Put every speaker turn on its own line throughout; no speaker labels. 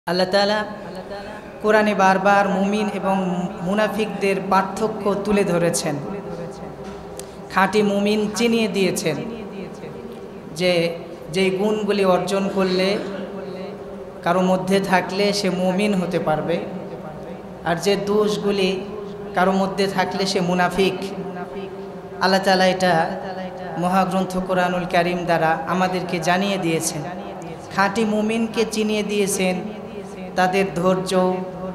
আল্লাহ তাআলা কোরআনে বারবার মুমিন এবং মুনাফিকদের পার্থক্য তুলে ধরেছেন। খাঁটি মুমিন চিনিয়ে দিয়েছেন যে যেই গুণগুলি অর্জন করলে কারো মধ্যে থাকলে সে মুমিন হতে পারবে, আর যে দোষগুলি কারো মধ্যে থাকলে সে মুনাফিক। আল্লাহ তাআলা এটা মহাগ্রন্থ কোরআনুল কারীম দ্বারা আমাদেরকে জানিয়ে দিয়েছেন। খাঁটি মুমিনকে চিনিয়ে দিয়েছেন তাদের ধৈর্য,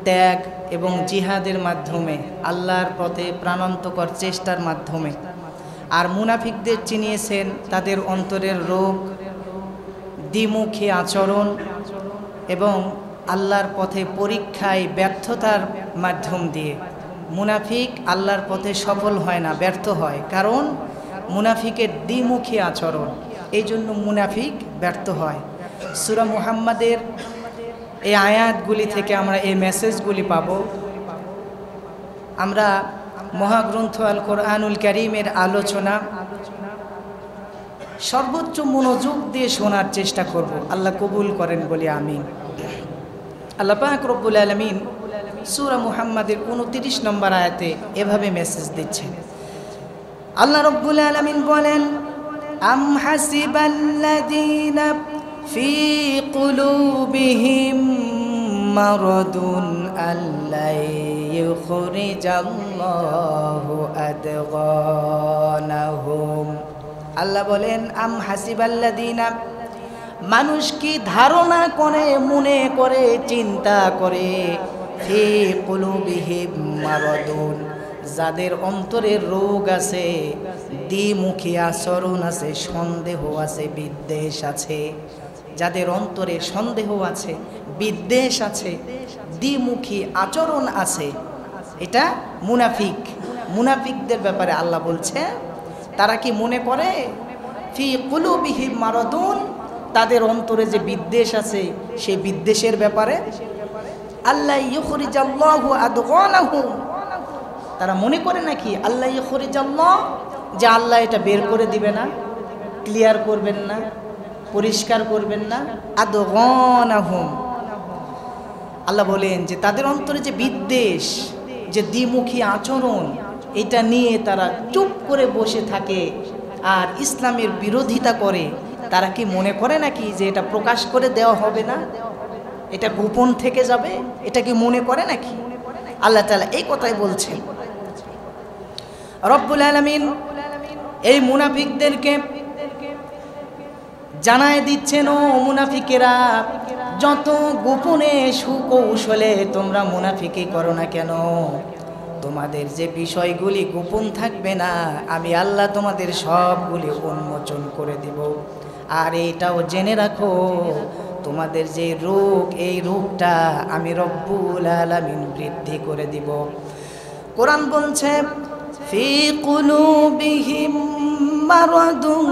ত্যাগ এবং জিহাদের মাধ্যমে, আল্লাহর পথে প্রাণান্তকর চেষ্টার মাধ্যমে। আর মুনাফিকদের চিনিয়েছেন তাদের অন্তরের রোগ, দ্বিমুখী আচরণ এবং আল্লাহর পথে পরীক্ষায় ব্যর্থতার মাধ্যম দিয়ে। মুনাফিক আল্লাহর পথে সফল হয় না, ব্যর্থ হয়, কারণ মুনাফিকের দ্বিমুখী আচরণ, এই জন্য মুনাফিক ব্যর্থ হয়। সূরা মুহাম্মাদের এই আয়াতগুলি থেকে আমরা এই মেসেজগুলি পাব। আমরা মহাগ্রন্থ আল কোরআনুল কারীমের আলোচনা সর্বোচ্চ মনোযোগ দিয়ে শোনার চেষ্টা করব। আল্লাহ কবুল করেন বলি আমিন। আল্লাহ পাক রব্বুল আলামিন সূরা মুহাম্মাদের 29 নম্বর আয়াতে এভাবে মেসেজ দিচ্ছেন। আল্লাহ রব্বুল আলামিন বলেন, আম হাসিবাল্লাযীনা ফি কুলুবিহিম মারাদুন আল্লা ইউখরিজাল্লাহু আদগানাহুম। আল্লাহ বলেন, আম হাসিবাল্লাযীনা, মানুষ কি ধারণা করে, মনে করে, চিন্তা করে, ফি কুলুবিহিম মারাদুন, যাদের অন্তরে রোগ আছে, দ্বিমুখী আচরণ আছে, সন্দেহ আছে, বিদ্বেষ আছে, যাদের অন্তরে সন্দেহ আছে, বিদ্বেষ আছে, দ্বিমুখী আচরণ আছে, এটা মুনাফিক। মুনাফিকদের ব্যাপারে আল্লাহ বলছে, তারা কি মনে করে ফি কুলুবিহিম মারাদুন, তাদের অন্তরে যে বিদ্বেষ আছে সেই বিদ্বেষের ব্যাপারে আল্লাহ ইউখরিজাল্লাহু আদগানাহুম, তারা মনে করে নাকি আল্লাহ ইউখরিজাল্লাহ, যে আল্লাহ এটা বের করে দিবে না, ক্লিয়ার করবেন না, পরিষ্কার করবেন না। আদগানাহুম, আল্লাহ বলেন যে তাদের অন্তরে যে বিদ্বেষ, যে দ্বিমুখী আচরণ, এটা নিয়ে তারা চুপ করে বসে থাকে আর ইসলামের বিরোধিতা করে। তারা কি মনে করে নাকি যে এটা প্রকাশ করে দেওয়া হবে না, এটা গোপন থেকে যাবে? এটা কি মনে করে নাকি? আল্লাহ তাআলা এই কথাই বলছেন। রব্বুল আলামিন এই মুনাফিকদেরকে জানায় দিচ্ছেন, ও মুনাফিকেরা, যত গোপনে সুকৌশলে তোমরা মুনাফিকি করো না কেন, তোমাদের যে বিষয়গুলি গোপন থাকবে না, আমি আল্লাহ তোমাদের সবগুলি উন্মোচন করে দিব। আর এটাও জেনে রাখো, তোমাদের যে রোগ, এই রোগটা আমি রব্বুল আলামিন বৃদ্ধি করে দিব। কোরআন বলছে, ফি কুলুবিহিম মারাদুন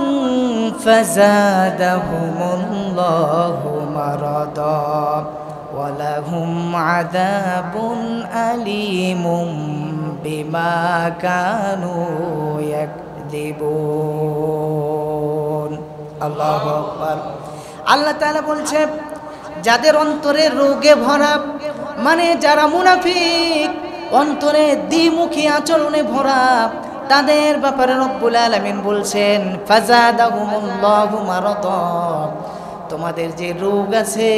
ফাযাদাহুমুল্লাহু মারাদা ওয়া লাহুম আযাবুন আলীমুম বিমা কানু ইয়াকযিবুন। আল্লাহু আকবার। আল্লাহ তাআলা বলছে, যাদের অন্তরে রোগে ভরা, মানে যারা মুনাফিক, অন্তরে দ্বিমুখী আচরণে ভরা, তাদের ব্যাপারে রব্বুল আলামিন বলছেন, ফাযাদাহুমুল্লাহু মারাদা, তোমাদের যে রোগ আছে,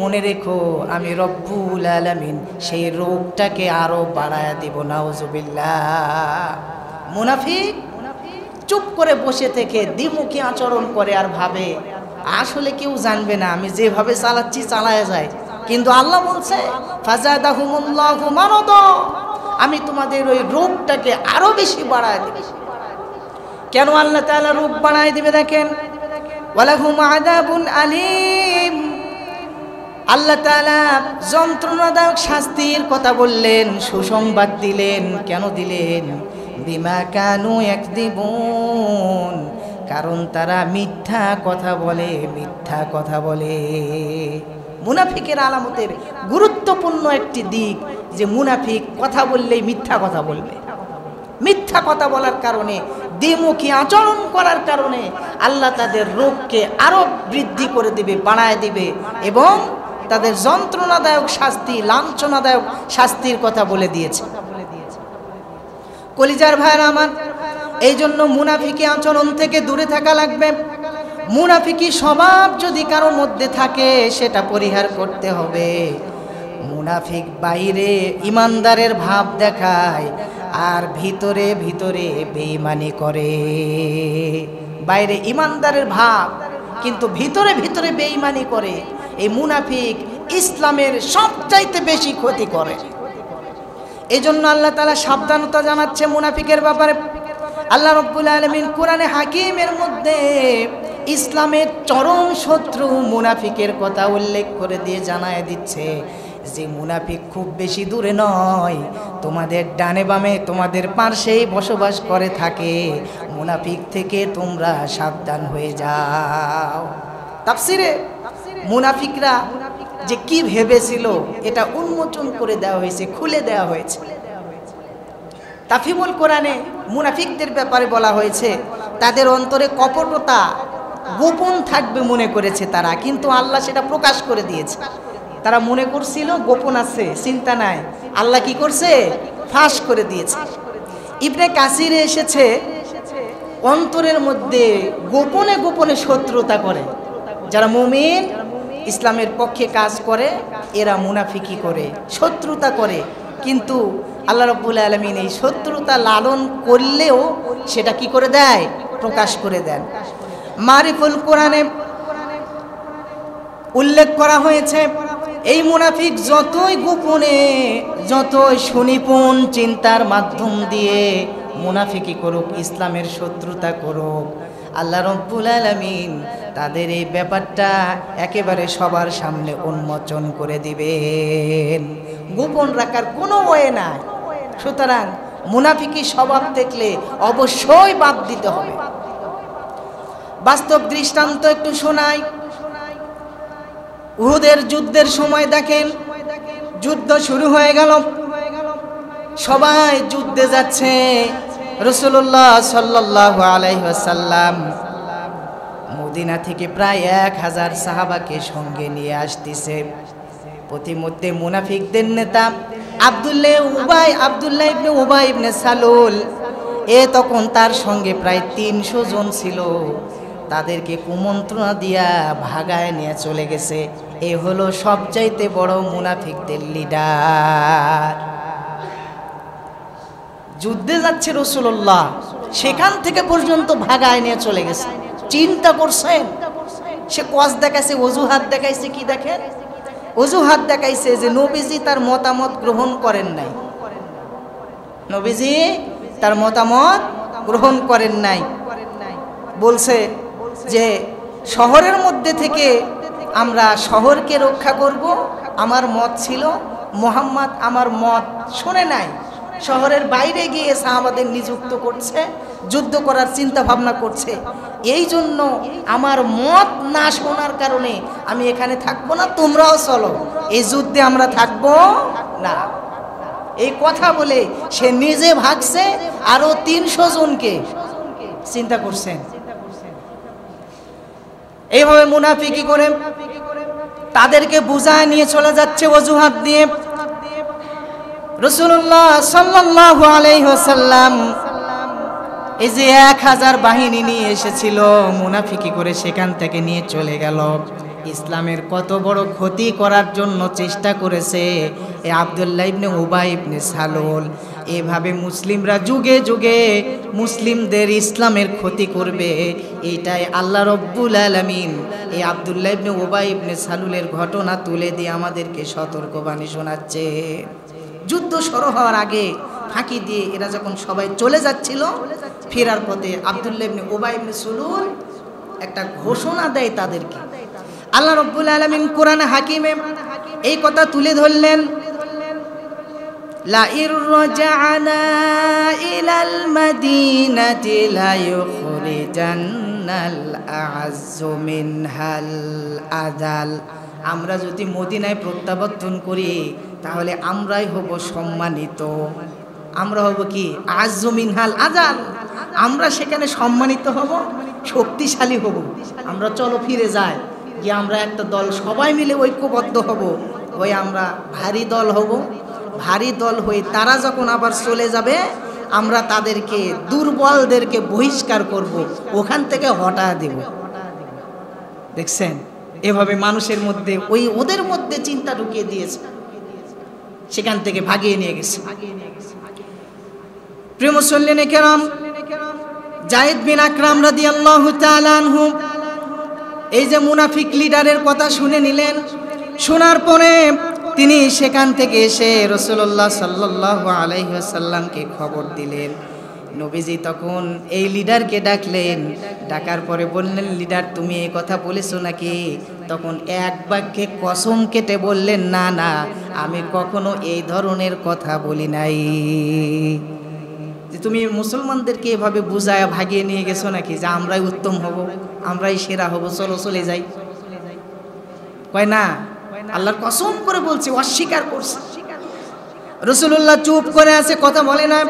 মনে রেখো আমি রব্বুল আলামিন সেই রোগটাকে আরো বাড়ায়া দিব। নাউজুবিল্লাহ। মুনাফিক চুপ করে বসে থেকে দ্বিমুখী আচরণ করে আর ভাবে আসলে কেউ জানবে না, আমি যেভাবে চালাচ্ছি চালায়া যায়। কিন্তু আল্লাহ বলছে, ফাযাদাহুমুল্লাহু মারাদা, আমি তোমাদের ওই রোগটাকে আরো বেশি বাড়ায় দেব। কেন আল্লাহ তাআলা রোগ বাড়ায় দিবে? দেখেন, ওয়ালাহুম আযাবুন আলীম, আল্লাহ তাআলা যন্ত্রণাদায়ক শাস্তির কথা বললেন, সুসংবাদ দিলেন। কেন দিলেন? বিমা কানু ইয়াকযিবুন, কারণ তারা মিথ্যা কথা বলে, মিথ্যা কথা বলে। মুনাফিকের আলামতের গুরুত্বপূর্ণ একটি দিক যে মুনাফিক কথা বললেই মিথ্যা কথা বলবে। মিথ্যা কথা বলার কারণে, দ্বিমুখী আচরণ করার কারণে আল্লাহ তাদের রোগকে আরো বৃদ্ধি করে দিবে, বাড়ায় দিবে, এবং তাদের যন্ত্রণাদায়ক শাস্তি, লাঞ্ছনাদায়ক শাস্তির কথা বলে দিয়েছে। কলিজার ভাইরা আমার, এই জন্য মুনাফিকি আচরণ থেকে দূরে থাকা লাগবে। মুনাফিকি স্বভাব যদি কারো মধ্যে থাকে সেটা পরিহার করতে হবে। মুনাফিক বাইরে ইমানদারের ভাব দেখায় আর ভিতরে ভিতরে বেঈমানি করে। বাইরে ইমানদারের ভাব কিন্তু ভিতরে ভিতরে বেঈমানি করে। এই মুনাফিক ইসলামের সবচাইতে বেশি ক্ষতি করে। এই জন্য আল্লাহ তাআলা সাবধানতা জানাচ্ছে মুনাফিকের ব্যাপারে। আল্লাহ রাব্বুল আলামিন কোরআনে হাকিমের মধ্যে ইসলামের চরম শত্রু মুনাফিকের কথা উল্লেখ করে দিয়ে জানায় দিচ্ছে যে মুনাফিক খুব বেশি দূরে নয়, তোমাদের ডানে বামে তোমাদের পাশেই বসবাস করে থাকে। মুনাফিক থেকে তোমরা সাবধান হয়ে যাও। তাফসিরে মুনাফিকরা যে কি ভেবেছিল এটা উন্মোচন করে দেওয়া হয়েছে, খুলে দেওয়া হয়েছে। তাফহিমুল কোরআনে মুনাফিকদের ব্যাপারে বলা হয়েছে তাদের অন্তরে কপটতা গোপন থাকবে মনে করেছে তারা, কিন্তু আল্লাহ সেটা প্রকাশ করে দিয়েছে। তারা মনে করছিল গোপন আছে, চিন্তা নাই, আল্লাহ কি করছে? ফাঁস করে দিয়েছে। ইবনে কাসিরে এসেছে অন্তরের মধ্যে গোপনে গোপনে শত্রুতা করে। যারা মুমিন ইসলামের পক্ষে কাজ করে এরা মুনাফিকি করে, শত্রুতা করে, কিন্তু আল্লাহ রাব্বুল আলামিন এই শত্রুতা লালন করলেও সেটা কি করে দেয়? প্রকাশ করে দেন। মারিফুল কোরআনে উল্লেখ করা হয়েছে এই মুনাফিক যতই গোপনে যতই সুনিপুণ চিন্তার মাধ্যম দিয়ে মুনাফিকি করুক, ইসলামের শত্রুতা করুক, আল্লাহ রাব্বুল আলামিন তাদের এই ব্যাপারটা একেবারে সবার সামনে উন্মোচন করে দিবেন। গোপন রাখার কোনো ওয়ে নাই। সুতরাং মুনাফিকি স্বভাব দেখলে অবশ্যই বাদ দিতে হবে। বাস্তব দৃষ্টান্ত একটু শোনাই। উহুদের যুদ্ধের সময় দেখেন, যুদ্ধ শুরু হয়ে গেল, সবাই যুদ্ধে যাচ্ছে। রাসূলুল্লাহ সাল্লাল্লাহু আলাইহি ওয়াসাল্লাম মদিনা থেকে প্রায় 1000 সাহাবাকে সঙ্গে নিয়ে আসতেছে। প্রতিমধ্যে মুনাফিকদের নেতা আব্দুল্লাহ ইবনে উবাই ইবনে সালুল তখন তার সঙ্গে প্রায় 300 জন ছিল। তাদেরকে কুমন্ত্রণা দিয়া ভাগায় নিয়ে চলে গেছে। এ হলো সবচাইতে বড় মুনাফিকদের লিডার। যুদ্ধে যাচ্ছে রাসূলুল্লাহ, সেখান থেকে পর্যন্ত ভাগায় নিয়ে চলে গেছে। চিন্তা করছেন? সে কস দেখাইছে, অজুহাত দেখাইছে। কি দেখেন? অজুহাত দেখাইছে যে নবীজি তার মতামত গ্রহণ করেন নাই। নবীজি তার মতামত গ্রহণ করেন নাই। বলছে যে শহরের মধ্যে থেকে আমরা শহরকে রক্ষা করব, আমার মত ছিল। মুহাম্মদ আমার মত শুনে নাই। শহরের বাইরে গিয়ে সাহাবাদের নিযুক্ত করছে, যুদ্ধ করার চিন্তা ভাবনা করছে। এই জন্য আমার মত না শোনার কারণে আমি এখানে থাকবো না, তোমরাও চলো, এই যুদ্ধে আমরা থাকবো না। এই কথা বলে সে নিজে ভাগছে, আরো 300 জনকে। চিন্তা করছেন? এইভাবে মুনাফিকি করে তাদেরকে বুঝায় নিয়ে চলে যাচ্ছে অজুহাত দিয়ে। রাসূলুল্লাহ সাল্লাল্লাহু আলাইহি ওয়াসাল্লাম এই যে 1000 বাহিনী নিয়ে এসেছিল, মুনাফিকি করে সেখান থেকে নিয়ে চলে গেল। ইসলামের কত বড় ক্ষতি করার জন্য চেষ্টা করেছে এই আব্দুল্লাহ ইবনে উবাই ইবনে সালুল। এভাবে মুসলিমরা যুগে যুগে মুসলিমদের ইসলামের ক্ষতি করবে, এইটাই আল্লাহ রব্বুল আলামিন এই আব্দুল্লাহ ইবনে উবাই ইবনে সালুলের ঘটনা তুলে দিয়ে আমাদেরকে সতর্কবাণী শোনাচ্ছে। যুদ্ধ শুরু হওয়ার আগে ফাঁকি দিয়ে এরা যখন সবাই চলে যাচ্ছিল, ফেরার পথে আব্দুল্লাহ ইবনে উবাই ইবনে সালুল একটা ঘোষণা দেয় তাদেরকে। আল্লাহ রব্বুল আলামিন কোরআনে হাকিমে এই কথা তুলে ধরলেন, লা ইরজা'না ইলাল মাদিনাতি লা ইউখরিজান্নাল আ'আজ্জু মিনহাল আযাল। আমরা যদি মদিনায় প্রত্যাবর্তন করি তাহলে আমরাই হব সম্মানিত। আমরা হব কি? আ'আজ্জু মিনহাল আযাল। আমরা সেখানে সম্মানিত হব, শক্তিশালী হব। আমরা চলো ফিরে যাই, কি আমরা একটা দল সবাই মিলে ঐক্যবদ্ধ হব, ওই আমরা ভারী দল হব, ভারী দল হয়ে তারা যখন আবার চলে যাবে আমরা তাদেরকে দুর্বলদেরকে বহিষ্কার করব, ওখান থেকে হটা দেব। দেখছেন এভাবে মানুষের মধ্যে ওদের মধ্যে চিন্তা ঢুকিয়ে দিয়েছে, সেখান থেকে ভাগিয়ে নিয়ে গেছে। প্রিয় মুসল্লিনে কেরাম, যায়েদ বিন আকরাম রাদিয়াল্লাহু তাআলা আনহু এই যে মুনাফিক লিডারের কথা শুনে নিলেন, শোনার পরে তিনি সেখান থেকে এসে রাসূলুল্লাহ সাল্লাল্লাহু আলাইহি ওয়াসাল্লামকে খবর দিলেন। নবীজি তখন এই লিডারকে ডাকলেন, ডাকার পরে বললেন, লিডার তুমি এই কথা বলেছো নাকি? তখন এক বাক্যে কসম কেটে বললেন, না না, আমি কখনো এই ধরনের কথা বলি নাই। যে তুমি মুসলমানদেরকে এভাবে বুঝায় ভাগিয়ে নিয়ে গেছো নাকি, যে আমরাই উত্তম হব, আমরাই সেরা হব, চলো চলে যাই? কয় না, আল্লাহর কসম করে বলছে, অস্বীকার করছে। রাসূলুল্লাহ চুপ করে আছে, কথা বলে না।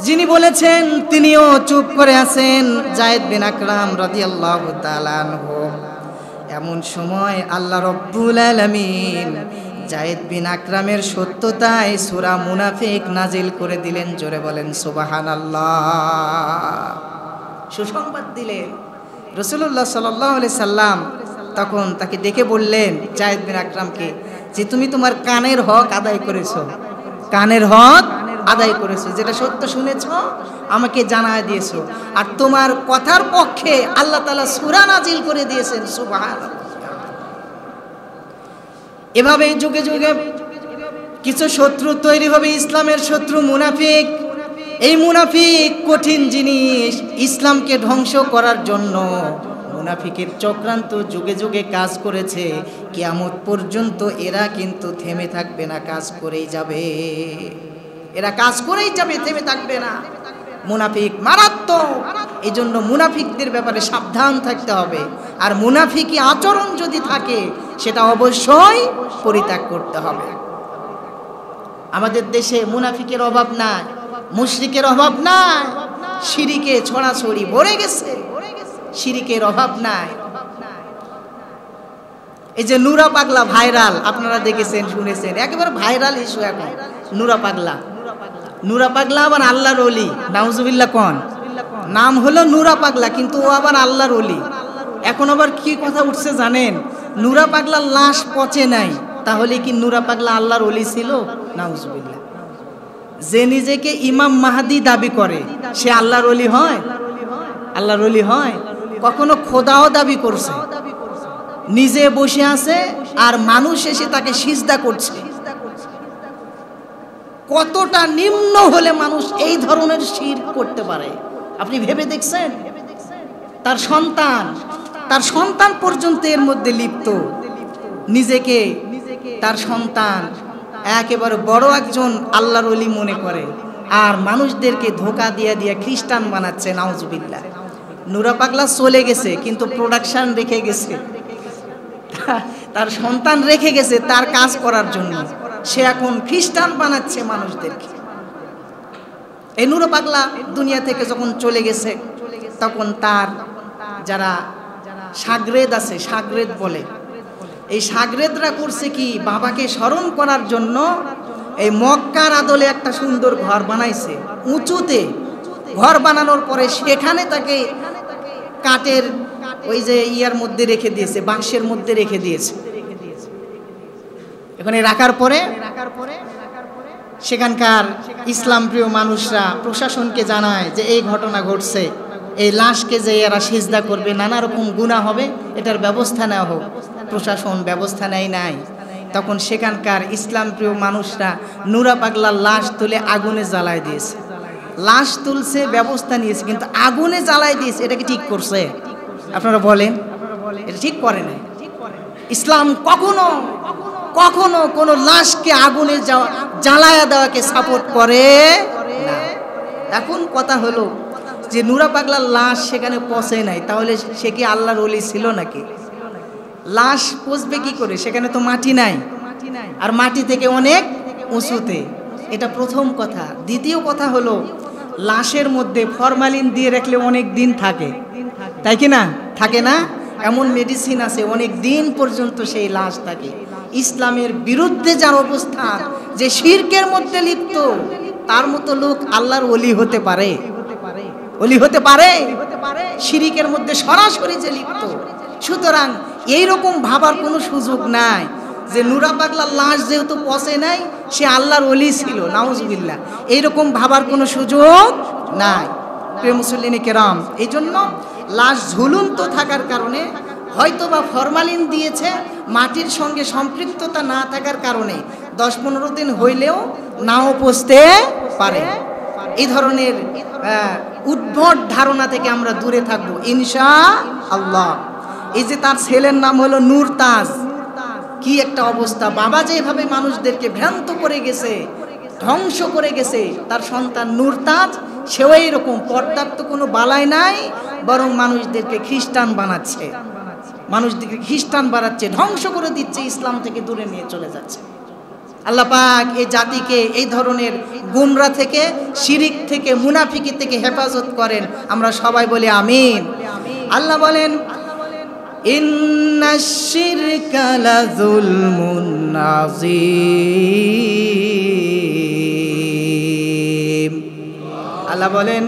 যিনি বলেছেন তিনিও চুপ করে আছেন, যায়েদ বিন আকরাম রাদিয়াল্লাহু তাআলা আনহু। এমন সময় আল্লাহ রাব্বুল আলামিন যায়েদ বিন আকরামের সত্যতায় সূরা মুনাফিক নাজিল করে দিলেন। জোরে বলেন সুবহানাল্লাহ। সুসংবাদ দিলেন। রাসূলুল্লাহ সাল্লাল্লাহু আলাইহি সাল্লাম তখন তাকে ডেকে বললেন, যায়েদ বিন আকরামকে, যে তুমি তোমার কানের হক আদায় করেছো, কানের হক আদায় করেছো, যেটা সত্য শুনেছো আমাকে জানায় দিয়েছো, আর তোমার কথার পক্ষে আল্লাহ তাআলা সূরা নাজিল করে দিয়েছেন। সুবহানাল্লাহ। এভাবে যুগে যুগে কিছু শত্রু তৈরি হবে, ইসলামের শত্রু মুনাফিক। এই মুনাফিক কঠিন জিনিস, ইসলামকে ধ্বংস করার জন্য মুনাফিকের চক্রান্ত যুগে যুগে কাজ করেছে। কিয়ামত পর্যন্ত এরা কিন্তু থেমে থাকবে না, কাজ করেই যাবে, এরা কাজ করেই যাবে, থেমে থাকবে না। মুনাফিক মারাত্মক, এই জন্য মুনাফিকদের ব্যাপারে সাবধান থাকতে হবে। আর মুনাফিকি আচরণ যদি থাকে সেটা অবশ্যই পরিত্যাগ করতে হবে। আমাদের দেশে মুনাফিকের অভাব নাই, মুশরিকের অভাব নাই, শিরিকে ছড়াছড়ি ভরে গেছে, শিরিকের অভাব নাই। এই যে নুরা পাগলা ভাইরাল, আপনারা দেখেছেন শুনেছেন, একেবারে ভাইরাল ইস্যু এখন নুরা পাগলা। নুরা পাগলা আবার আল্লাহর ওলি, নাউজুবিল্লাহ কোন, নাম হলো নুরা পাগলা, কিন্তু ও আবার আল্লাহর ওলি। এখন আবার কি কথা উঠছে জানেন, নুরা পাগলার লাশ পচে নাই, তাহলে কি নুরা পাগলা আল্লাহর ওলি ছিল? নাউজুবিল্লাহ। যে নিজেকে ইমাম মাহদি দাবি করে সে আল্লাহর ওলি হয়? আল্লাহর ওলি হয়? কখনো খোদাও দাবি করছে, নিজে বসে আছে আর মানুষ এসে তাকে সিজদা করছে। কতটা নিম্ন হলে মানুষ এই ধরনের শিরক করতে পারে আপনি ভেবে দেখছেন? তার সন্তান পর্যন্ত এর মধ্যে লিপ্ত, নিজেকে তার সন্তান একেবারে বড় একজন আল্লাহর ওলি মনে করে, আর মানুষদেরকে ধোঁকা দিয়ে দিয়ে খ্রিস্টান বানাচ্ছে। নাউজুবিল্লাহ। নুরা পাগলা চলে গেছে কিন্তু প্রোডাকশন রেখে গেছে, তার সন্তান রেখে গেছে তার কাজ করার জন্য, সে এখন খ্রিস্টান বানাচ্ছে মানুষদেরকে। এই নুরা পাগলা দুনিয়া থেকে যখন চলে গেছে তখন তার যারা শাগরেদ আছে, শাগরেদ বলে, এই শাগরেদরা করছে কি, বাবাকে স্মরণ করার জন্য এই মক্কার আদলে একটা সুন্দর ঘর বানাইছে, উঁচুতে ঘর বানানোর পরে সেখানে তাকে কাঠের ওই যে ইয়ার মধ্যে রেখে দিয়েছে, বাক্সের মধ্যে রেখে দিয়েছে। এখানে রাখার পরে সেখানকার ইসলাম প্রিয় মানুষরা প্রশাসনকে জানায় যে এই ঘটনা ঘটছে, এই লাশকে যে এরা সিজদা করবে, নানা রকম গুনাহ হবে, এটার ব্যবস্থা নেওয়া হোক। প্রশাসন ব্যবস্থা নেয় নাই। তখন সেখানকার ইসলাম প্রিয় মানুষরা নুরা পাগলার লাশ তুলে আগুনে জ্বালায় দিয়েছে। লাশ তুলছে, ব্যবস্থা নিয়েছে, কিন্তু আগুনে জ্বালায় দিয়েছে। এটা কি ঠিক করছে? আপনারা বলেন, এটা ঠিক করে নাই। ইসলাম কখনো কখনো কোনো লাশকে আগুনে জ্বালায়া দেওয়াকে সাপোর্ট করে না। এখন কথা হলো যে নুরা পাগলার লাশ সেখানে পচে নাই, তাহলে সে কি আল্লাহর ওলি ছিল নাকি? লাশ পচবে কি করে? সেখানে তো মাটি নাই, আর মাটি থেকে অনেক উঁচুতে। এটা প্রথম কথা। দ্বিতীয় কথা হলো লাশের মধ্যে ফরমালিন দিয়ে রাখলে অনেক দিন থাকে, তাই কি না? থাকে না? এমন মেডিসিন আছে অনেক দিন পর্যন্ত সেই লাশ থাকে। ইসলামের বিরুদ্ধে যার অবস্থান, যে শিরকের মধ্যে লিপ্ত, তার মতো লোক আল্লাহর ওলি হতে পারে? ওলি হতে পারে? শিরিকের মধ্যে সরাসরি যে লিপ্ত। সুতরাং এইরকম ভাবার কোনো সুযোগ নাই যে নুরা পাগলার লাশ যেহেতু পচে নাই সে আল্লাহর ওলি ছিল, নাউজুবিল্লাহ, এইরকম ভাবার কোনো সুযোগ নাই। প্রিয় মুসল্লিনে কেরাম, এই জন্য লাশ ঝুলন্ত থাকার কারণে হয়তোবা ফরমালিন দিয়েছে, মাটির সঙ্গে সম্পৃক্ততা না থাকার কারণে 10-15 দিন হইলেও নাও পচতে পারে। এই ধরনের উদ্ভট ধারণা থেকে আমরা দূরে থাকবো ইনশাআল্লাহ। এই যে তার ছেলের নাম হলো নূর তাজ, কি একটা অবস্থা! বাবা যেভাবে মানুষদেরকে ভ্রান্ত করে গেছে, ধ্বংস করে গেছে, তার সন্তান নূর তাজ সেও এইরকম। পর্দার তো কোনো বালাই নাই, বরং মানুষদেরকে খ্রিস্টান বানাচ্ছে, মানুষদেরকে খ্রিস্টান বানাচ্ছে, ধ্বংস করে দিচ্ছে, ইসলাম থেকে দূরে নিয়ে চলে যাচ্ছে। আল্লাহ পাক এই জাতিকে এই ধরনের গুমরা থেকে, শিরিক থেকে, মুনাফিকি থেকে হেফাজত করেন। আমরা সবাই বলি আমিন। আল্লাহ বলেন, ইন্নাশ শিরকা লাযুলমুন আযীম। আল্লাহ বলেন,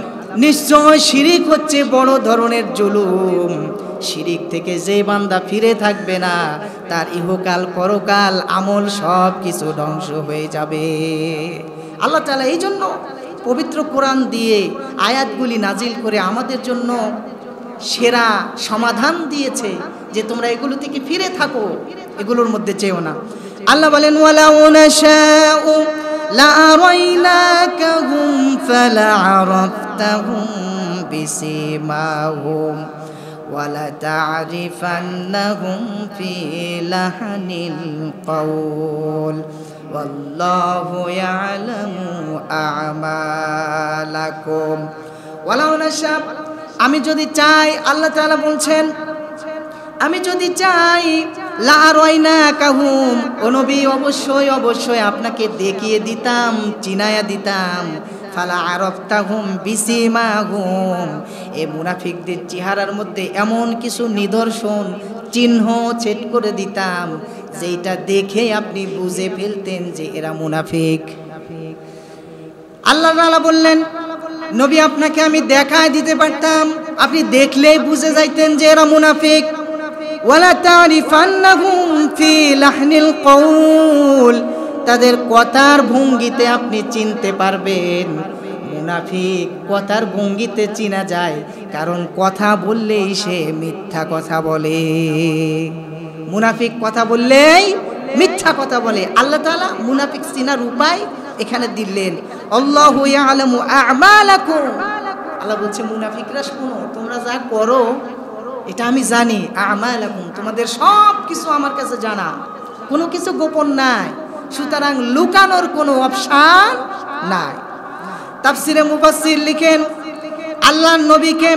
নিশ্চয় শিরিক হচ্ছে বড় ধরনের জুলুম। শিরিক থেকে যে বান্দা ফিরে থাকবে না, তার ইহকাল পরকাল আমল সব কিছু ধ্বংস হয়ে যাবে। আল্লাহ তাআলা এই জন্য পবিত্র কোরআন দিয়ে আয়াতগুলি নাজিল করে আমাদের জন্য সেরা সমাধান দিয়েছে যে তোমরা এগুলো থেকে ফিরে থাকো, এগুলোর মধ্যে যেও না। আল্লাহ বলেন, ওয়ালাউ নাশাউ লাআরাইনাকাহুম ফালা'আরাফতাহুম বিসিমাহুম ওয়ালাতা'রিফান্নাহুম ফি লাহনিল কওল ওয়াল্লাহু ইয়ালামু আ'মালাকুম। ওয়ালাউ নাশা, আমি যদি চাই, আল্লাহ তাআলা বলছেন, আমি যদি চাই, লাআরাইনাকাহুম, ও নবী অবশ্যই অবশ্যই আপনাকে দেখিয়ে দিতাম, চিনায়া দিতাম, ফালা আরাফতাহুম বিসিমাহুম, এই মুনাফিকদের চেহারার মধ্যে এমন কিছু নিদর্শন, চিহ্ন ছেদ করে দিতাম যেটা দেখে আপনি বুঝে ফেলতেন যে এরা মুনাফিক। আল্লাহ তাআলা বললেন, নবী আপনাকে আমি দেখায় দিতে পারতাম, আপনি দেখলেই বুঝে যাইতেন যে এরা মুনাফিক। ওয়ালা তারিফান্নাহুম ফি লাহনিল কওল, তাদের কথার ভঙ্গিতে আপনি চিনতে পারবেন। মুনাফিক কথার ভঙ্গিতে চিনা যায়, কারণ কথা বললেই সে মিথ্যা কথা বলে। মুনাফিক কথা বললেই মিথ্যা কথা বলে। আল্লাহ তাআলা মুনাফিক চিনার উপায় এখানে দিলেন, আল্লাহু ইয়ালামু আ'মালাকুম। আল্লাহ বলছে, মুনাফিকরা শোনো, তোমরা যা করো এটা আমি জানি। আ'মালাকুম, তোমাদের সব কিছু আমার কাছে জানা, কোনো কিছু গোপন নাই, সুতরাং লুকানোর কোনো অপশন নাই। তাফসিরে মুফাসসির লিখেন, আল্লাহর নবীকে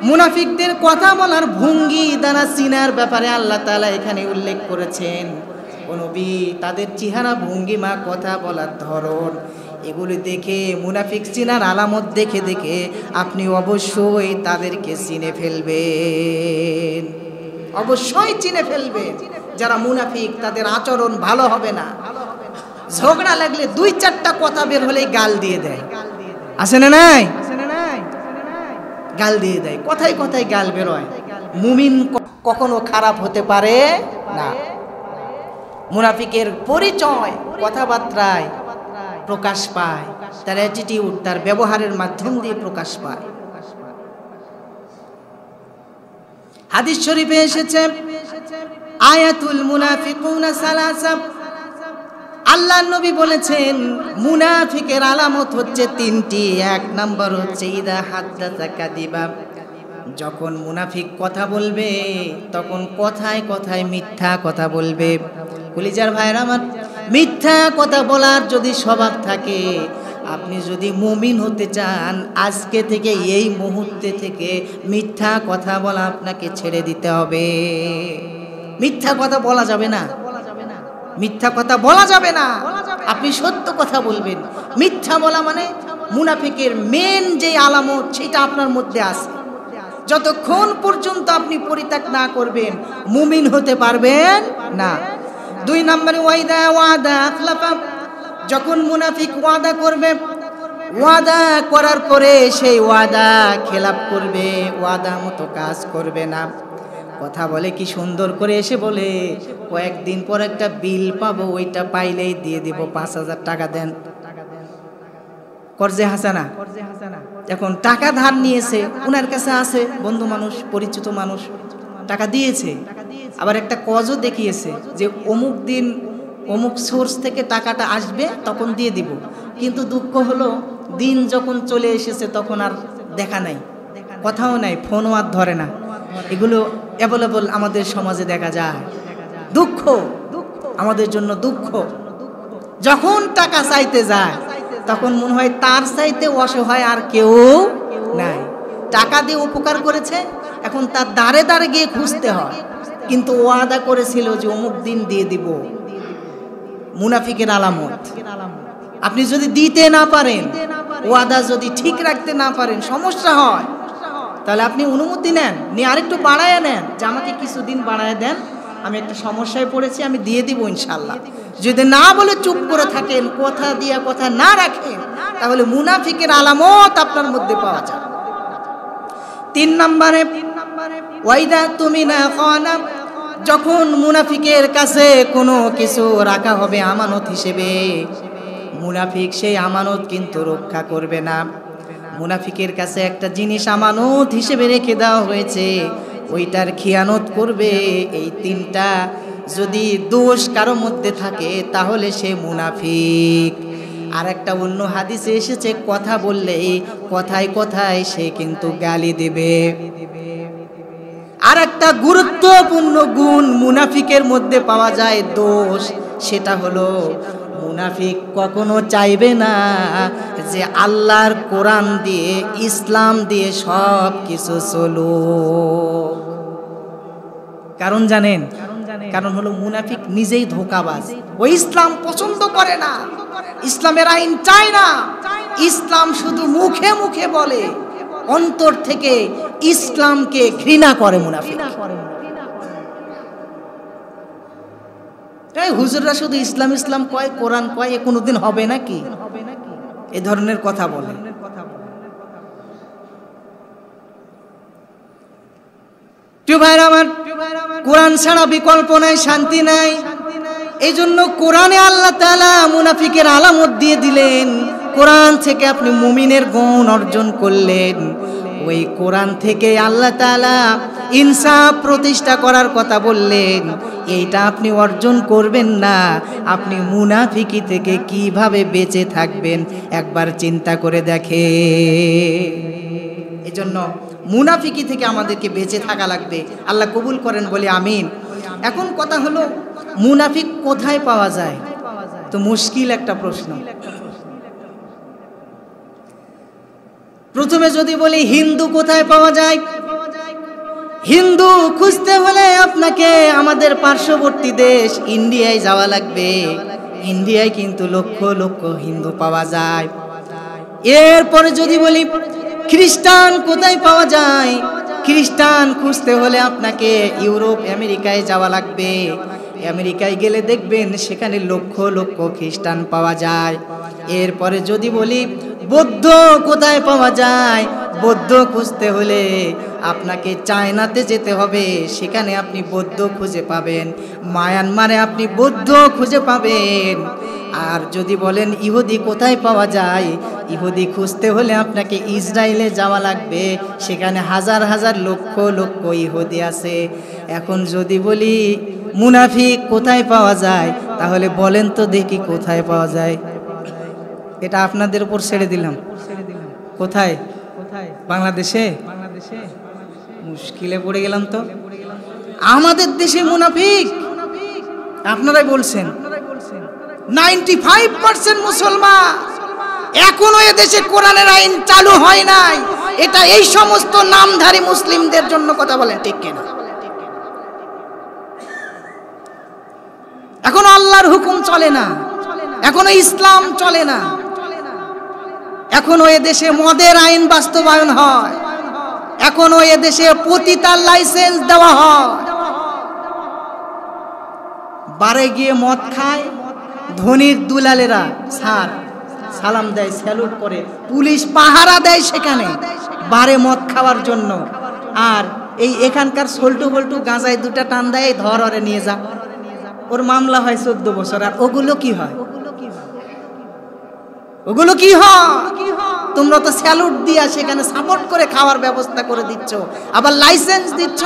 মুনাফিকদের কথা বলার ভঙ্গি দ্বারা চিনার ব্যাপারে আল্লাহ তাআলা এখানে উল্লেখ করেছেন। ও নবী, তাদের চেহারা, ভঙ্গিমা, কথা বলার ধরন, এগুলি দেখে, মুনাফিক চিনার আলামত দেখে দেখে আপনি অবশ্যই তাদেরকে চিনে ফেলবেন, অবশ্যই চিনে ফেলবেন। যারা মুনাফিক তাদের আচরণ ভালো হবে না। ঝগড়া লাগলে 2-4টা কথা বের হলেই গাল দিয়ে দেয়, আছে না নাই? গাল দিয়ে দেয়, কথায় কথায় গাল বেরোয়। মুমিন কখনো খারাপ হতে পারে না। মুনাফিকের পরিচয় কথাবার্তায় প্রকাশ পায়, তার অ্যাটিটিউড, তার ব্যবহারের মাধ্যম দিয়ে প্রকাশ পায়। হাদিস শরীফে এসেছে, আয়াতুল মুনাফিকুনা সালাসা, আল্লাহর নবী বলেছেন মুনাফিকের আলামত হচ্ছে 3টি। 1 নাম্বার হচ্ছে ইদা হাদ্দাসা কাদিবা, যখন মুনাফিক কথা বলবে তখন কথায় কথায় মিথ্যা কথা বলবে। কলিজার ভাইরা আমার, মিথ্যা কথা বলার যদি স্বভাব থাকে, আপনি যদি মুমিন হতে চান, আজকে থেকে, এই মুহূর্তে থেকে মিথ্যা কথা বলা আপনাকে ছেড়ে দিতে হবে। মিথ্যা কথা বলা যাবে না, মিথ্যা কথা বলা যাবে না, আপনি সত্য কথা বলবেন। মিথ্যা বলা মানে মুনাফিকের মেন যে আলামত সেটা আপনার মধ্যে আছে। যতক্ষণ পর্যন্ত আপনি পরিত্যাগ না করবেন মুমিন হতে পারবেন না। 2 নম্বরে ওয়াইদা ওয়াদা আখলাফা, যখন মুনাফিক ওয়াদা করবে, ওয়াদা করার পরে সেই ওয়াদা খেলাপ করবে, ওয়াদা মতো কাজ করবে না। কথা বলে কি সুন্দর করে এসে বলে কয়েকদিন পর একটা বিল পাবো, ওইটা পাইলেই দিয়ে দিব, 5,000 টাকা দেন। কর্জে হাসানা, এখন টাকা ধার নিয়েছে, ওনার কাছে আছে, বন্ধু মানুষ, পরিচিত মানুষ, টাকা দিয়েছে, আবার একটা কজও দেখিয়েছে যে অমুক দিন অমুক সোর্স থেকে টাকাটা আসবে, তখন দিয়ে দিব। কিন্তু দুঃখ হলো দিন যখন চলে এসেছে তখন আর দেখা নাই, কথাও নাই, ফোনও আর ধরে না। এগুলো অ্যাভেলেবল আমাদের সমাজে দেখা যায়। দুঃখ, আমাদের জন্য দুঃখ। যখন টাকা চাইতে যায় তখন মনে হয় তার চাইতে অসহায় আর কেউ নাই। টাকা দিয়ে উপকার করেছে, এখন তার দাঁড়ে দাঁড়ে গিয়ে খুঁজতে হয়, কিন্তু ওয়াদা করেছিল যে অমুক দিন দিয়ে দিব। মুনাফিকের আলামত। আপনি যদি দিতে না পারেন, ওয়াদা যদি ঠিক রাখতে না পারেন, সমস্যা হয়, তাহলে আপনি অনুমতি নেন, নিয়ে আরেকটু বাড়ায় নেন যে আমাকে কিছুদিন বাড়ায় দেন, আমি একটা সমস্যায় পড়েছি, আমি দিয়ে দিব ইনশাল্লাহ। যদি না বলে চুপ করে থাকেন, কথা দিয়া কথা না রাখেন, তাহলে মুনাফিকের আলামত আপনার মধ্যে পাওয়া যায়। 3 নম্বরে ওয়াইদা তুমিনা খানা, যখন মুনাফিকের কাছে কোনো কিছু রাখা হবে আমানত হিসেবে, মুনাফিক সেই আমানত কিন্তু রক্ষা করবে না। মুনাফিকের কাছে একটা জিনিস আমানত হিসেবে রেখে দেওয়া হয়েছে, ওইটার খিয়ানত করবে। এই 3টা যদি দোষ কারো মধ্যে থাকে তাহলে সে মুনাফিক। আর একটা অন্য হাদিসে এসেছে, কথা বললে কথায় কথায় সে কিন্তু গালি দেবে। আর একটা গুরুত্বপূর্ণ গুণ মুনাফিকের মধ্যে পাওয়া যায়, দোষ, সেটা হলো মুনাফিক কখনো চাইবে না যে আল্লাহর কোরআন দিয়ে, ইসলাম দিয়ে সব কিছু চলুক। কারণ জানেন, কারণ হলো মুনাফিক নিজেই ধোঁকাবাজ। ও ইসলাম পছন্দ করে না, ইসলামের আইন চায় না, ইসলাম শুধু মুখে মুখে বলে, অন্তর থেকে ইসলামকে ঘৃণা করে মুনাফিক। হুজুররা শুধু ইসলাম ইসলাম কয়, কোরআন কয়, এ কোনোদিন হবে নাকি? এ ধরনের কথা বলে। আমার কোরআন ছাড়া বিকল্প নাই, শান্তি নাই। এই জন্য কোরআনে আল্লাহ তাআলা মুনাফিকের আলামত দিয়ে দিলেন। কোরআন থেকে আপনি মুমিনের গুণ অর্জন করলেন, ওই কোরআন থেকে আল্লাহ তাআলা ইনসাফ প্রতিষ্ঠা করার কথা বললেন। এইটা আপনি অর্জন করবেন না, আপনি মুনাফিকি থেকে কিভাবে বেঁচে থাকবেন একবার চিন্তা করে দেখেন। এজন্য মুনাফিকি থেকে আমাদেরকে বেঁচে থাকা লাগবে। আল্লাহ কবুল করেন বলে আমিন। এখন কথা হলো মুনাফিক কোথায় পাওয়া যায়? তো মুশকিল একটা প্রশ্ন। প্রথমে যদি বলি হিন্দু কোথায় পাওয়া যায়, হিন্দু খুঁজতে হলে আপনাকে আমাদের পার্শ্ববর্তী দেশ ইন্ডিয়ায় যাওয়া লাগবে। ইন্ডিয়ায় কিন্তু লক্ষ লক্ষ হিন্দু পাওয়া যায়। এরপরে যদি বলি খ্রিস্টান কোথায় পাওয়া যায়, খ্রিস্টান খুঁজতে হলে আপনাকে ইউরোপ আমেরিকায় যাওয়া লাগবে। আমেরিকায় গেলে দেখবেন সেখানে লক্ষ লক্ষ খ্রিস্টান পাওয়া যায়। এরপরে যদি বলি বৌদ্ধ কোথায় পাওয়া যায়, বৌদ্ধ খুঁজতে হলে আপনাকে চায়নাতে যেতে হবে, সেখানে আপনি বৌদ্ধ খুঁজে পাবেন। মায়ানমারে আপনি বৌদ্ধ খুঁজে পাবেন। আর যদি বলেন ইহুদি কোথায় পাওয়া যায়, ইহুদি খুঁজতে হলে আপনাকে ইসরায়েলে যাওয়া লাগবে, সেখানে হাজার হাজার লক্ষ লক্ষ ইহুদি আছে। এখন যদি বলি মুনাফিক কোথায় পাওয়া যায়, তাহলে বলেন তো দেখি কোথায় পাওয়া যায়। এটা আপনাদের উপর ছেড়ে দিলাম। কোথায়? বাংলাদেশে? মুশকিলে পড়ে গেলাম তো। আমাদের দেশে মুনাফিক, আপনারাই বলছেন 95% মুসলমান, এখনো এদেশে কোরআনের আইন চালু হয় নাই। এটা এই সমস্ত নামধারী মুসলিমদের জন্য কথা বলেন, ঠিক কিনা? এখনো আল্লাহর হুকুম চলে না, এখনো ইসলাম চলে না, এখনো এদেশে মদের আইন বাস্তবায়ন হয়, এখনো এদেশে পতিতার লাইসেন্স দেওয়া হয়। বারে গিয়ে মদ খায়, ধনির দুলালেরা স্যার সালাম দেয়, স্যালুট করে, পুলিশ পাহারা দেয় সেখানে বারে মদ খাওয়ার জন্য। আর এই এখানকার সোল্টু বল্টু গাঁজায় দুটা টান দেয়, ধর ওরে নিয়ে যা, ওর মামলা হয় 14 বছর। আর ওগুলো কি হয়? ওগুলো কি হয়? তোমরা তো স্যালুট দিয়া সেখানে সাপোর্ট করে খাওয়ার ব্যবস্থা করে দিচ্ছ, আবার লাইসেন্স দিচ্ছ,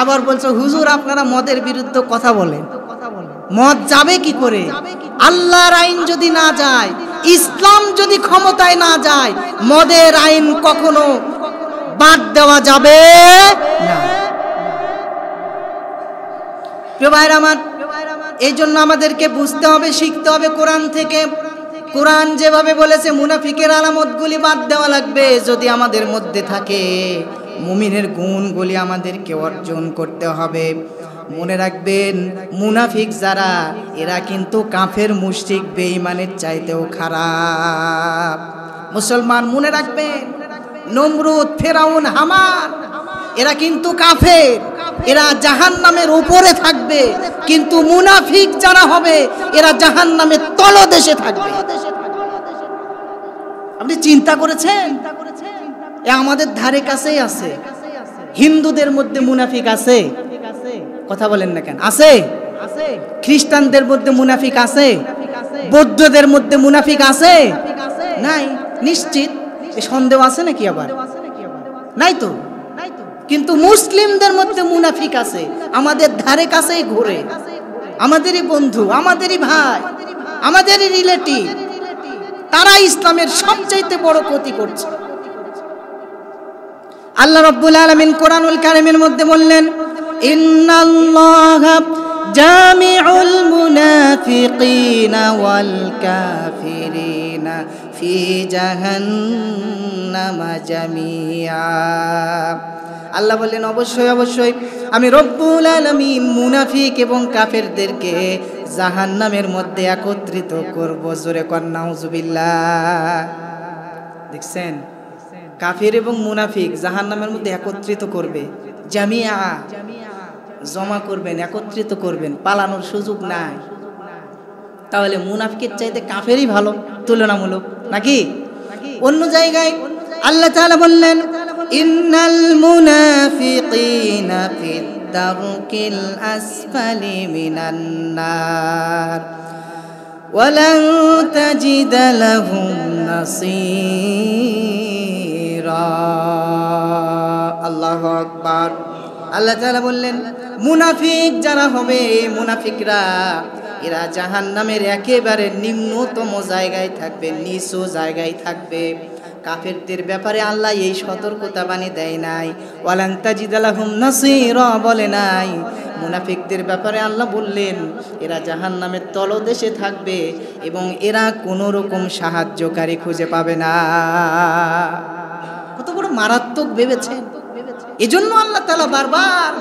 আবার বলছো হুজুর আপনারা মদের বিরুদ্ধে কথা বলেন। মদ যাবে কি করে? আল্লাহর আইন যদি না যায়, ইসলাম যদি ক্ষমতায় না যায়, মদের আইন কখনো বাদ দেওয়া যাবে না। প্রিয় ভাইরা আমার, এই জন্য আমাদেরকে বুঝতে হবে, শিখতে হবে কোরআন থেকে। কোরআন যেভাবে বলেছে মুনাফিকের আলামতগুলি বাদ দেওয়া লাগবে যদি আমাদের মধ্যে থাকে, মুমিনের গুণগুলি আমাদেরকে অর্জন করতে হবে। মনে রাখবেন, মুনাফিক যারা, এরা কিন্তু কাফের মুশরিক বেঈমানের চাইতেও খারাপ। মুসলমান মনে রাখবেন, নমরুদ, ফেরাউন, হামান, এরা কিন্তু কাফের, এরা জাহান্নামের উপরে থাকবে। কিন্তু মুনাফিক যারা হবে, এরা জাহান্নামের তলদেশে থাকবে। আপনি চিন্তা করেছেন? আমাদের ধারে কাছেই আছে। হিন্দুদের মধ্যে মুনাফিক আছে, কথা বলেন না কেন? আছে। খ্রিস্টানদের মধ্যে মুনাফিক আছে, বৌদ্ধদের মধ্যে মুনাফিক আছে? নাই। নিশ্চিত সন্দেহ আছে নাকি? আবার নাই তো। কিন্তু মুসলিমদের মধ্যে মুনাফিক আছে, আমাদের ধারে কাছেই ঘুরে, আমাদেরই বন্ধু, আমাদেরই ভাই, আমাদেরই রিলেটিভ। তারা ইসলামের সবচাইতে বড় ক্ষতি করছে। আল্লাহ রাব্বুল আলামিন কোরআনুল কারীমের মধ্যে বললেন, ইন্নাল্লাহা জামিউল মুনাফিকিনা ওয়াল কাফিরিনা ফি জাহান্নামা জামিআ। আল্লাহ বললেন, অবশ্যই অবশ্যই আমি রব্বুল আলামিন মুনাফিক এবং কাফেরদেরকে জাহান্নামের মধ্যে একত্রিত করব। জোরে কর নাউজুবিল্লাহ। দেখছেন, কাফের এবং মুনাফিক জাহান্নামের মধ্যে একত্রিত করবে। জামিয়া, জমা করবেন, একত্রিত করবেন, পালানোর সুযোগ নাই। তাহলে মুনাফিকের চাইতে কাফেরই ভালো তুলনামূলক, নাকি? অন্য জায়গায় আল্লাহ তাআলা বললেন, ইন্নাল মুনাফিকিনা ফিদ দারকিল আসফালি মিনান নার ওয়ালান তাজিদা লাহুম নাসীরা। আল্লাহু আকবার। আল্লাহ তাআলা বললেন, মুনাফিক যারা হবে, মুনাফিকরা এরা জাহান্নামের একেবারে নিম্নতম জায়গায় থাকবে, নিচু জায়গায় থাকবে। কাফেরদের ব্যাপারে আল্লাহ এই সতর্কতা বাণী দেয় নাই, ওয়ালান তাজিদা লাহুম নাসীরা বলে নাই। মুনাফিকদের ব্যাপারে আল্লাহ বললেন, এরা জাহান্নামের তলদেশে থাকবে এবং এরা কোনো রকম সাহায্যকারী খুঁজে পাবে না। কত বড় মারাত্মক ভেবেছেন? এজন্য আল্লাহ তাআলা বারবার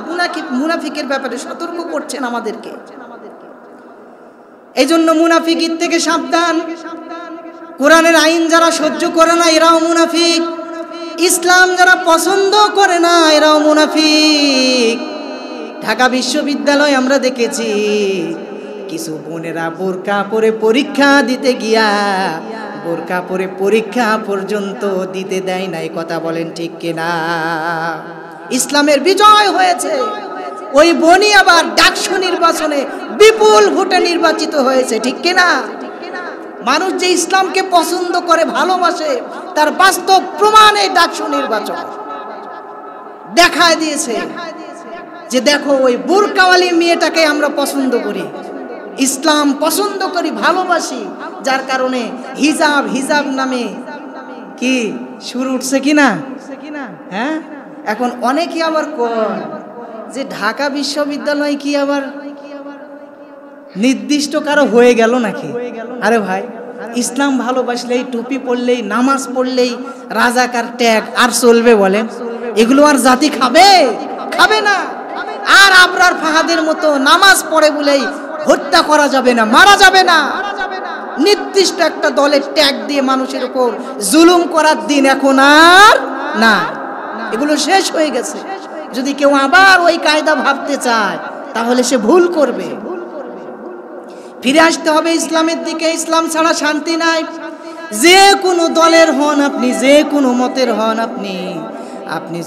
মুনাফিকের ব্যাপারে সতর্ক করছেন আমাদেরকে। এজন্য মুনাফিকের থেকে সাবধান। কোরআনের আইন যারা সহ্য করে না, এরাও মুনাফিক। ইসলাম যারা পছন্দ করে না, এরাও মুনাফিক। ঢাকা বিশ্ববিদ্যালয় আমরা দেখেছি, কিছু বোনেরা বোরকা পরে পরীক্ষা দিতে গিয়া বোরকা পরে পরীক্ষা পর্যন্ত দিতে দেয় নাই। কথা বলেন ঠিক কিনা? ইসলামের বিজয় হয়েছে। ওই বোনই আবার ডাকসু নির্বাচনে বিপুল ভোটে নির্বাচিত হয়েছে, ঠিক কিনা? মানুষ যে ইসলামকে পছন্দ করে, ভালোবাসে, তার বাস্তব প্রমাণে ডাকসু নির্বাচন দেখায় দিয়েছে যে দেখো, ওই বোরকাওয়ালি মেয়েটাকে আমরা পছন্দ করি, ইসলাম পছন্দ করি, ভালোবাসি, যার কারণে হিজাব হিজাব নামে কি শুরু উঠছে কিনা? হ্যাঁ, এখন অনেকে আবার কয় যে ঢাকা বিশ্ববিদ্যালয় কি আবার নির্দিষ্ট কারো হয়ে গেল নাকি? আরে ভাই, ইসলাম ভালোবাসলেই, টুপি পড়লেই, নামাজ পড়লেই রাজাকার ট্যাগ আর চলবে বলেন? এগুলো আর জাতি খাবে? খাবে না। আর আবরার ফাহাদের মতো নামাজ পড়ে বলেই হত্যা করা যাবে না, মারা যাবে না। নির্দিষ্ট একটা দলের ট্যাগ দিয়ে মানুষের উপর জুলুম করার দিন এখন আর না। এগুলো শেষ হয়ে গেছে। যদি কেউ আবার ওই কায়দা ভাবতে চায় তাহলে সে ভুল করবে। ফিরে আসতে হবে ইসলামের দিকে। ইসলাম ছাড়া শান্তি নাই। যে কোনো দলের হন আপনি, যে কোনো মতের হন আপনি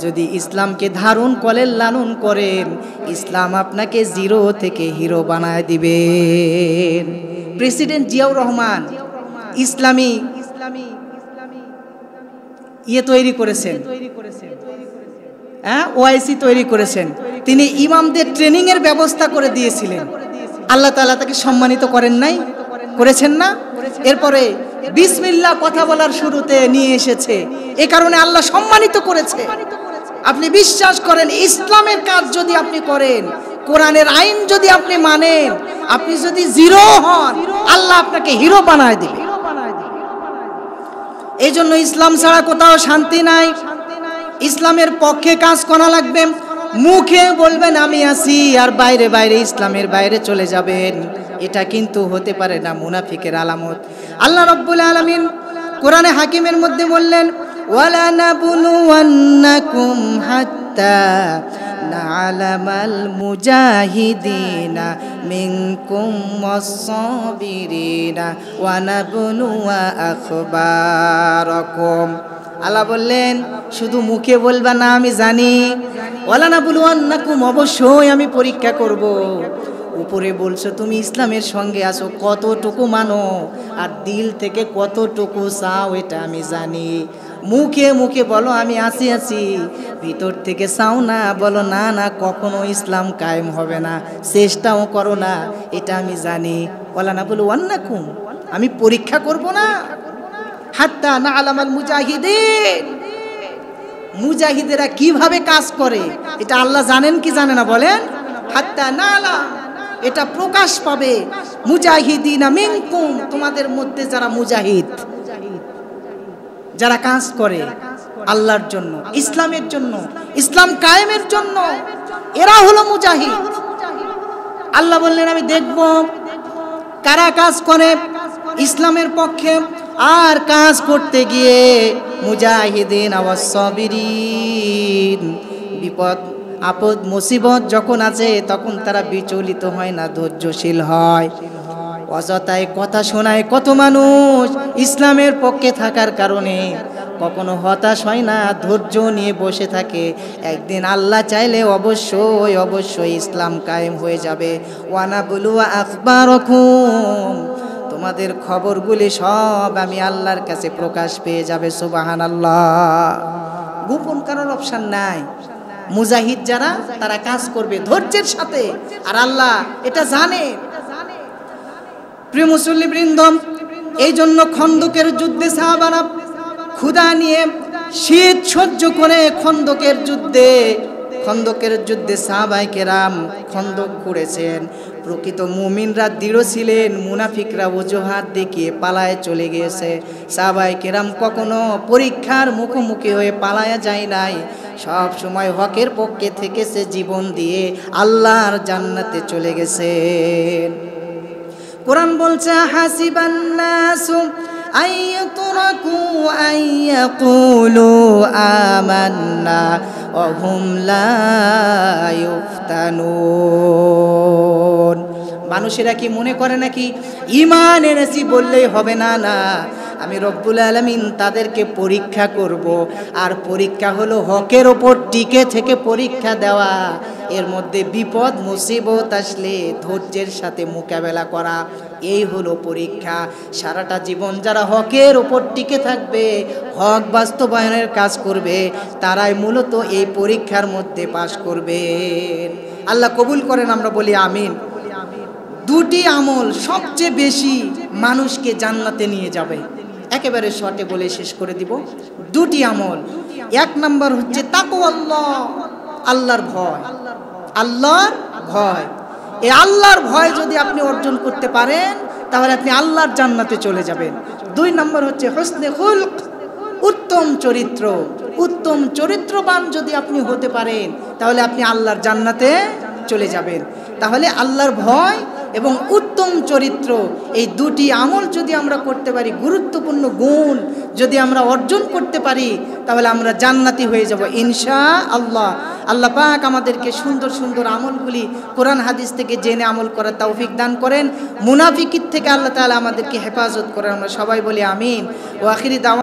যদি ইসলামকে ধারণ করেন, লালন করেন, ইসলাম আপনাকে জিরো থেকে হিরো বানায় দিবেন। প্রেসিডেন্ট জিয়াউর রহমান ইসলামী তৈরি করেছেন, ওআইসি তৈরি করেছেন। তিনি ইমামদের ট্রেনিং এর ব্যবস্থা করে দিয়েছিলেন। আল্লাহ তাআলা তাকে সম্মানিত করেন নাই? করেছেন না? এরপরে বিসমিল্লাহ কথা বলার শুরুতে নিয়ে এসেছে, এ কারণে আল্লাহ সম্মানিত করেছে। আপনি বিশ্বাস করেন, ইসলামের কাজ যদি আপনি করেন, কোরআনের আইন যদি আপনি মানেন, আপনি যদি জিরো হন, আল্লাহ আপনাকে হিরো বানায় দিবে। এই জন্য ইসলাম ছাড়া কোথাও শান্তি নাই। ইসলামের পক্ষে কাজ করা লাগবে। মুখে বলবেন আমি আছি, আর বাইরে বাইরে ইসলামের বাইরে চলে যাবেন, এটা কিন্তু হতে পারে না, মুনাফিকের আলামত। আল্লাহ রাব্বুল আলামিন কোরআনে হাকিমের মধ্যে বললেন, ওয়ালা নাবলুওয়ান্নাকুম হাত্তা না'লামাল মুজাহিদিনা মিনকুম ওয়াস-সাবিরিনা ওয়া নাবলুয়া আখবারাকুম। আল্লাহ বললেন, শুধু মুখে বলবা না আমি জানি, ওয়ালা নাবলুওয়ান্নাকুম, অবশ্যই আমি পরীক্ষা করব। উপরে বলছো তুমি ইসলামের সঙ্গে আছো, কতটুকু মানো আর দিল থেকে কতটুকু চাও এটা আমি জানি। মুখে মুখে বলো আমি আছি, ভিতর থেকে চাও না, বলো না না, কখনো ইসলাম কায়েম হবে না, চেষ্টাও করো না, এটা আমি জানি। ওয়ালা নাবলুওয়ান্নাকুম, আমি পরীক্ষা করব না। হাত্তা না'লামাল মুজাহিদিন, মুজাহিদেরা কিভাবে কাজ করে এটা আল্লাহ জানেন কি জানে না বলেন? হাত্তা না'লাম, এটা প্রকাশ পাবে। মুজাহিদিনা মিনকুম, তোমাদের মধ্যে যারা মুজাহিদ, যারা কাজ করে আল্লাহর জন্য, ইসলামের জন্য, ইসলাম কায়েমের জন্য, এরা হলো মুজাহিদ। আল্লাহ বললেন আমি দেখব কারা কাজ করে ইসলামের পক্ষে। আর কাজ করতে গিয়ে মুজাহিদিন ওয়াস-সাবিরিন, বিপদ আপদ মুসিবত যখন আছে তখন তারা বিচলিত হয় না, ধৈর্যশীল হয়। অযথায় কথা শোনায় কত মানুষ ইসলামের পক্ষে থাকার কারণে, কখনো হতাশ হয় না, ধৈর্য নিয়ে বসে থাকে। একদিন আল্লাহ চাইলে অবশ্যই অবশ্যই ইসলাম কায়েম হয়ে যাবে। ওয়া নাবলুয়া আখবারাকুম, তোমাদের খবরগুলি সব আমি আল্লাহর কাছে প্রকাশ পেয়ে যাবে। সুবহানাল্লাহ। গোপন করার অপশন নাই। মুজাহিদ যারা, তারা কাজ করবে ধৈর্যের সাথে, আর আল্লাহ এটা জানে। প্রিয় মুসল্লিবৃন্দ, এই জন্য খন্দকের যুদ্ধে সাহাবারা ক্ষুধা নিয়ে শীত সহ্য করে খন্দকের যুদ্ধে সাহাবায়ে কেরাম খন্দক করেছেন। প্রকৃত মুমিনরা দৃঢ় ছিলেন, মুনাফিকরা অজুহাত দেখিয়ে পালায় চলে গিয়েছে। সাহাবায়ে কেরাম কখনো পরীক্ষার মুখোমুখি হয়ে পালায়া যায় নাই, সব সময় হকের পক্ষে থেকেছে, জীবন দিয়ে আল্লাহর জান্নাতে চলে গেছেন। কোরআন বলছে হাসিবান নাসু আইয়ুতরাকু আইয়াকুলু আমান্না ওয়া হুম লা ইফতানুন। মানুষেরা কি মনে করে নাকি ঈমান এনেছি বললেই হবে? না না, আমি রব্বুল আলামিন তাদেরকে পরীক্ষা করব। আর পরীক্ষা হলো হকের ওপর টিকে থেকে পরীক্ষা দেওয়া। এর মধ্যে বিপদ মুসিবত আসলে ধৈর্যের সাথে মোকাবেলা করা, এই হলো পরীক্ষা। সারাটা জীবন যারা হকের ওপর টিকে থাকবে, হক বাস্তবায়নের কাজ করবে, তারাই মূলত এই পরীক্ষার মধ্যে পাশ করবেন। আল্লাহ কবুল করেন, আমরা বলি আমিন। দুটি আমল সবচেয়ে বেশি মানুষকে জান্নাতে নিয়ে যাবে, একেবারে শর্টে বলে শেষ করে দিব। দুটি আমল, এক নাম্বার হচ্ছে তাকওয়াল্লাহ, আল্লাহর ভয়। আল্লাহর ভয়, এই আল্লাহর ভয় যদি আপনি অর্জন করতে পারেন তাহলে আপনি আল্লাহর জান্নাতে চলে যাবেন। দুই নাম্বার হচ্ছে হুসনে খুলক, উত্তম চরিত্র। উত্তম চরিত্রবান যদি আপনি হতে পারেন তাহলে আপনি আল্লাহর জান্নাতে চলে যাবেন। তাহলে আল্লাহর ভয় এবং উত্তম চরিত্র, এই দুটি আমল যদি আমরা করতে পারি, গুরুত্বপূর্ণ গুণ যদি আমরা অর্জন করতে পারি, তাহলে আমরা জান্নাতি হয়ে যাব ইনশাআল্লাহ। আল্লাহ পাক আমাদেরকে সুন্দর সুন্দর আমলগুলি কোরআন হাদিস থেকে জেনে আমল করার তৌফিক দান করেন। মুনাফিকির থেকে আল্লাহ তাআলা আমাদেরকে হেফাজত করেন। আমরা সবাই বলি আমিন। ওয়া আখিরি দাওয়া।